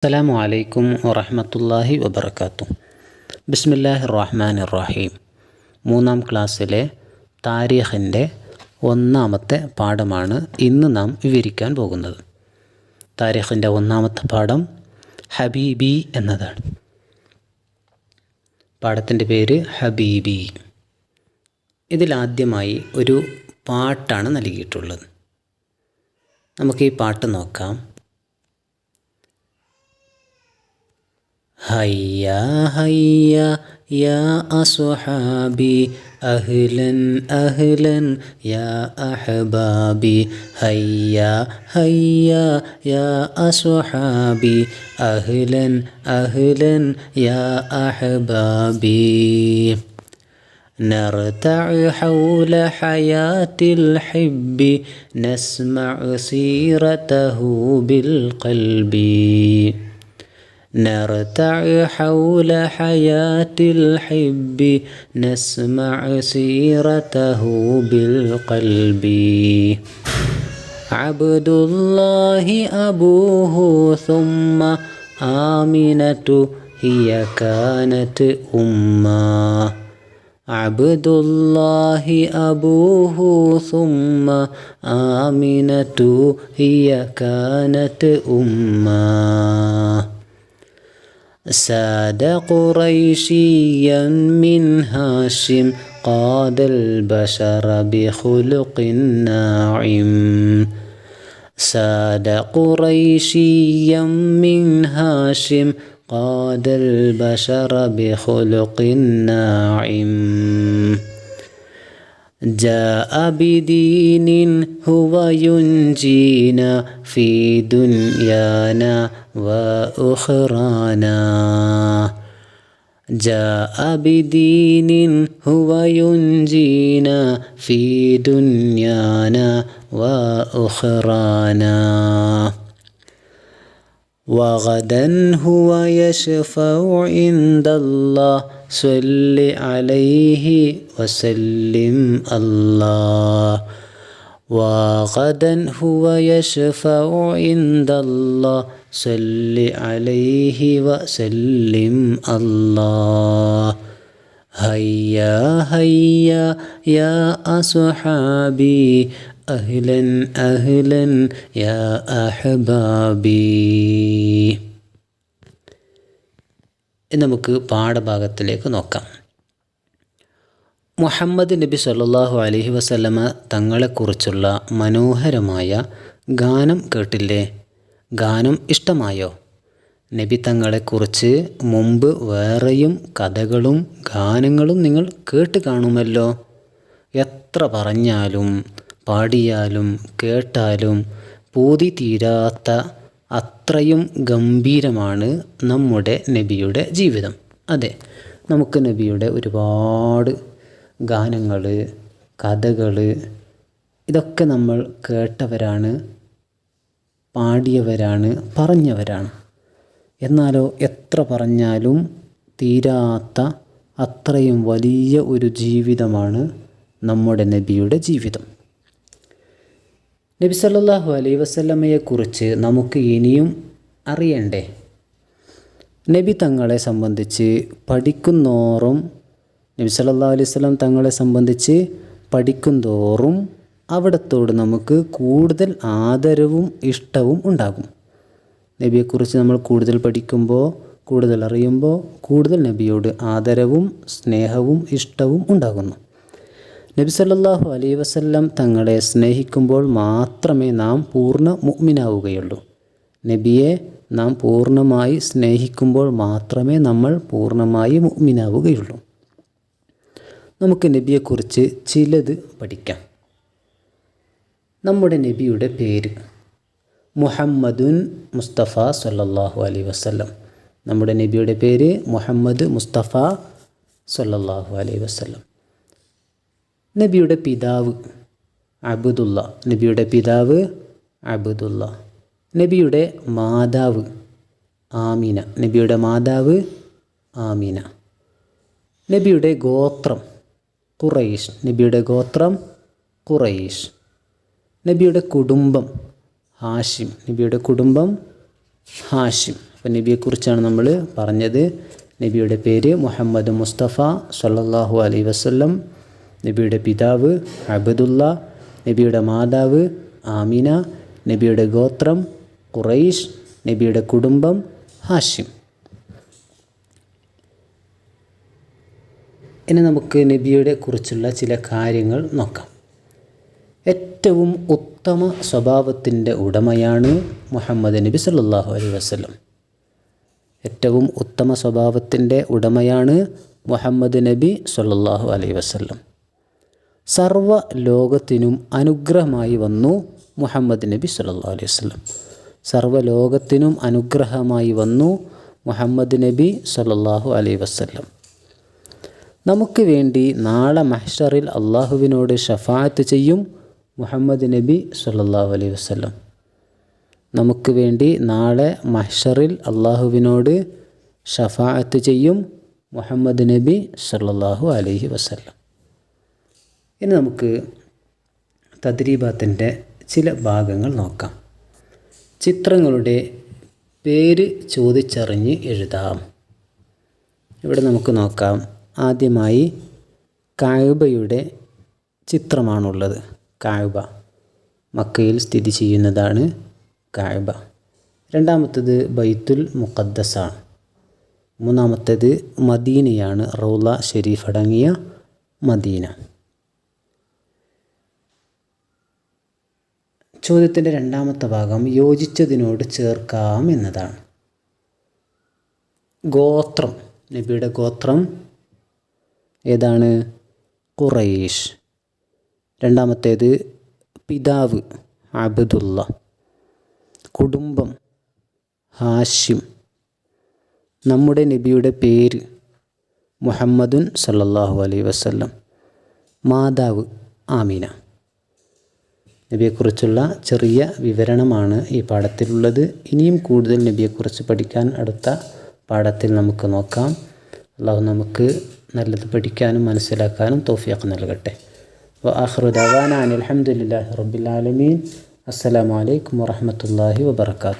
അസ്സലാമു അലൈക്കും വറഹ്മത്തുള്ളാഹി വബറകാതുഹു. ബിസ്മില്ലാഹിർ റഹ്മാനിർ റഹീം. 3-ാം ക്ലാസ്സിലെ താരീഖിൻ്റെ 1-ാമത്തെ പാഠമാണ് ഇന്ന് നാം വിവരിക്കാൻ പോകുന്നത്. താരീഖിൻ്റെ 1-ാമത്തെ പാഠം ഹബീബി എന്നതാണ്. പാഠത്തിൻ്റെ പേര് ഹബീബി. ഇതിലാദ്യമായി ഒരു പാട്ടാണ് നൽകിയിട്ടുള്ളത്. നമുക്ക് ഈ പാട്ട് നോക്കാം. هيا هيا يا أصحابي أهلا أهلا يا أحبابي هيا هيا يا أصحابي أهلا أهلا يا أحبابي نرتع حول حياة الحب نسمع سيرته بالقلب نرتع حول حياة الحب نسمع سيرته بالقلب عبد الله أبوه ثم آمنة هي كانت أمه عبد الله أبوه ثم آمنة هي كانت أمه ساد قريشيا من هاشم قاد البشر بخلق ناعم ساد قريشيا من هاشم قاد البشر بخلق ناعم جاء بدين هو ينجينا في دنيانا وأخرانا جاء بدين هو ينجينا في دنيانا وأخرانا وغدا هو يشفع عند الله صل عليه وسلم الله وغدا هو يشفع عند الله صل عليه وسلم الله هيا هيا يا أصحابي أهلا أهلا يا أحبابي. നമുക്ക് പാഠഭാഗത്തിലേക്ക് നോക്കാം. മുഹമ്മദ് നബി സല്ലല്ലാഹു അലൈഹി വസല്ലമ തങ്ങളെക്കുറിച്ചുള്ള മനോഹരമായ ഗാനം കേട്ടില്ലേ? ഗാനം ഇഷ്ടമായോ? നബി തങ്ങളെക്കുറിച്ച് മുമ്പ് വേറെയും കഥകളും ഗാനങ്ങളും നിങ്ങൾ കേട്ട് കാണുമല്ലോ. എത്ര പറഞ്ഞാലും പാടിയാലും കേട്ടാലും പൂതി തീരാത്ത അത്രയും ഗംഭീരമാണ് നമ്മുടെ നബിയുടെ ജീവിതം. അതെ, നമുക്ക് നബിയുടെ ഒരുപാട് ഗാനങ്ങൾ, കഥകൾ ഇതൊക്കെ നമ്മൾ കേട്ടവരാണ്, പാടിയവരാണ്, പറഞ്ഞവരാണ്. എന്നാലോ എത്ര പറഞ്ഞാലും തീരാത്ത അത്രയും വലിയ ഒരു ജീവിതമാണ് നമ്മുടെ നബിയുടെ ജീവിതം. നബി സല്ലല്ലാഹു അലൈഹി വസല്ലമയെക്കുറിച്ച് നമുക്ക് ഇനിയും അറിയണ്ടേ? നബി തങ്ങളെ സംബന്ധിച്ച് പഠിക്കുന്നോറും, നബി സല്ലല്ലാഹു അലൈഹി വസല്ലം തങ്ങളെ സംബന്ധിച്ച് പഠിക്കുന്തോറും അവിടത്തോട് നമുക്ക് കൂടുതൽ ആദരവും ഇഷ്ടവും ഉണ്ടാകും. നബിയെക്കുറിച്ച് നമ്മൾ കൂടുതൽ പഠിക്കുമ്പോൾ, കൂടുതൽ അറിയുമ്പോൾ കൂടുതൽ നബിയോട് ആദരവും സ്നേഹവും ഇഷ്ടവും ഉണ്ടാകുന്നു. നബി സല്ലല്ലാഹു അലൈഹി വസല്ലം തങ്ങളെ സ്നേഹിക്കുമ്പോൾ മാത്രമേ നാം പൂർണ്ണ മുഅ്മിനാവുകയുള്ളൂ. നബിയെ നാം പൂർണ്ണമായി സ്നേഹിക്കുമ്പോൾ മാത്രമേ നമ്മൾ പൂർണ്ണമായി മുഅ്മിനാവുകയുള്ളൂ. നമുക്ക് നബിയെക്കുറിച്ച് ചിലത് പഠിക്കാം. നമ്മുടെ നബിയുടെ പേര് മുഹമ്മദുൻ മുസ്തഫ സല്ലല്ലാഹു അലൈഹി വസല്ലം. നമ്മുടെ നബിയുടെ പേര് മുഹമ്മദ് മുസ്തഫ സല്ലല്ലാഹു അലൈഹി വസല്ലം. നബിയുടെ പിതാവ് അബ്ദുള്ള. നബിയുടെ പിതാവ് അബ്ദുള്ള. നബിയുടെ മാതാവ് ആമിന. നബിയുടെ മാതാവ് ആമിന. നബിയുടെ ഗോത്രം ഖുറൈശ്. നബിയുടെ ഗോത്രം ഖുറൈശ്. നബിയുടെ കുടുംബം ഹാഷിം. നബിയുടെ കുടുംബം ഹാഷിം. അപ്പോൾ നബിയെക്കുറിച്ചാണ് നമ്മൾ പറഞ്ഞത്. നബിയുടെ പേര് മുഹമ്മദ് മുസ്തഫ സല്ലല്ലാഹു അലൈഹി വസല്ലം. നബിയുടെ പിതാവ് അബ്ദുള്ള, നബിയുടെ മാതാവ് ആമിന, നബിയുടെ ഗോത്രം ഖുറൈശ്, നബിയുടെ കുടുംബം ഹാഷിം. ഇനി നമുക്ക് നബിയുടെ കുറിച്ചുള്ള ചില കാര്യങ്ങൾ നോക്കാം. ഏറ്റവും ഉത്തമ സ്വഭാവത്തിൻ്റെ ഉടമയാണ് മുഹമ്മദ് നബി സല്ലല്ലാഹു അലൈഹി വസല്ലം. ഏറ്റവും ഉത്തമ സ്വഭാവത്തിൻ്റെ ഉടമയാണ് മുഹമ്മദ് നബി സല്ലല്ലാഹു അലൈഹി വസല്ലം. സർവ്വ ലോകത്തിനും അനുഗ്രഹമായി വന്നു മുഹമ്മദ് നബി സല്ലല്ലാഹു അലൈഹി വസല്ലം. സർവ്വ ലോകത്തിനും അനുഗ്രഹമായി വന്നു മുഹമ്മദ് നബി സല്ലല്ലാഹു അലൈഹി വസല്ലം. നമുക്ക് വേണ്ടി നാളെ മഹ്ശറിൽ അള്ളാഹുവിനോട് ഷഫാഅത്ത് ചെയ്യും മുഹമ്മദ് നബി സല്ലല്ലാഹു അലൈഹി വസല്ലം. നമുക്ക് വേണ്ടി നാളെ മഹ്ശറിൽ അള്ളാഹുവിനോട് ഷഫാഅത്ത് ചെയ്യും മുഹമ്മദ് നബി സല്ലല്ലാഹു അലൈഹി വസല്ലം. ഇനി നമുക്ക് തദ്രീബാത്തിൻ്റെ ചില ഭാഗങ്ങൾ നോക്കാം. ചിത്രങ്ങളുടെ പേര് ചോദിച്ചറിഞ്ഞ് എഴുതാം. ഇവിടെ നമുക്ക് നോക്കാം. ആദ്യമായി കഅബയുടെ ചിത്രമാണുള്ളത്. കഅബ മക്കയിൽ സ്ഥിതി ചെയ്യുന്നതാണ് കഅബ. രണ്ടാമത്തേത് ബൈത്തുൽ മുഖദ്ദസാണ്. മൂന്നാമത്തേത് മദീനയാണ്, റൗള ഷരീഫ് അടങ്ങിയ മദീന. ചോദ്യത്തിൻ്റെ രണ്ടാമത്തെ ഭാഗം യോജിച്ചതിനോട് ചേർക്കാം എന്നതാണ്. ഗോത്രം, നബിയുടെ ഗോത്രം ഏതാണ്? ഖുറൈശ്. രണ്ടാമത്തേത് പിതാവ് അബ്ദുള്ള, കുടുംബം ഹാഷിം. നമ്മുടെ നബിയുടെ പേര് മുഹമ്മദുൻ സല്ലല്ലാഹു അലൈഹി വസല്ലം. മാതാവ് ആമിന. നബിയെക്കുറിച്ചുള്ള ചെറിയ വിവരണമാണ് ഈ പാഠത്തിലുള്ളത്. ഇനിയും കൂടുതൽ നബിയെക്കുറിച്ച് പഠിക്കാൻ അടുത്ത പാഠത്തിൽ നമുക്ക് നോക്കാം. അല്ലാഹു നമുക്ക് നല്ലത് പഠിക്കാനും മനസ്സിലാക്കാനും തൗഫീഖ് നൽകട്ടെ. വആഖിറു ദഅവാനാ അനിൽ ഹംദുലില്ലാഹി റബ്ബിൽ ആലമീൻ. അസ്സലാമു അലൈക്കും വറഹ്മത്തുള്ളാഹി വബറകാതുഹു.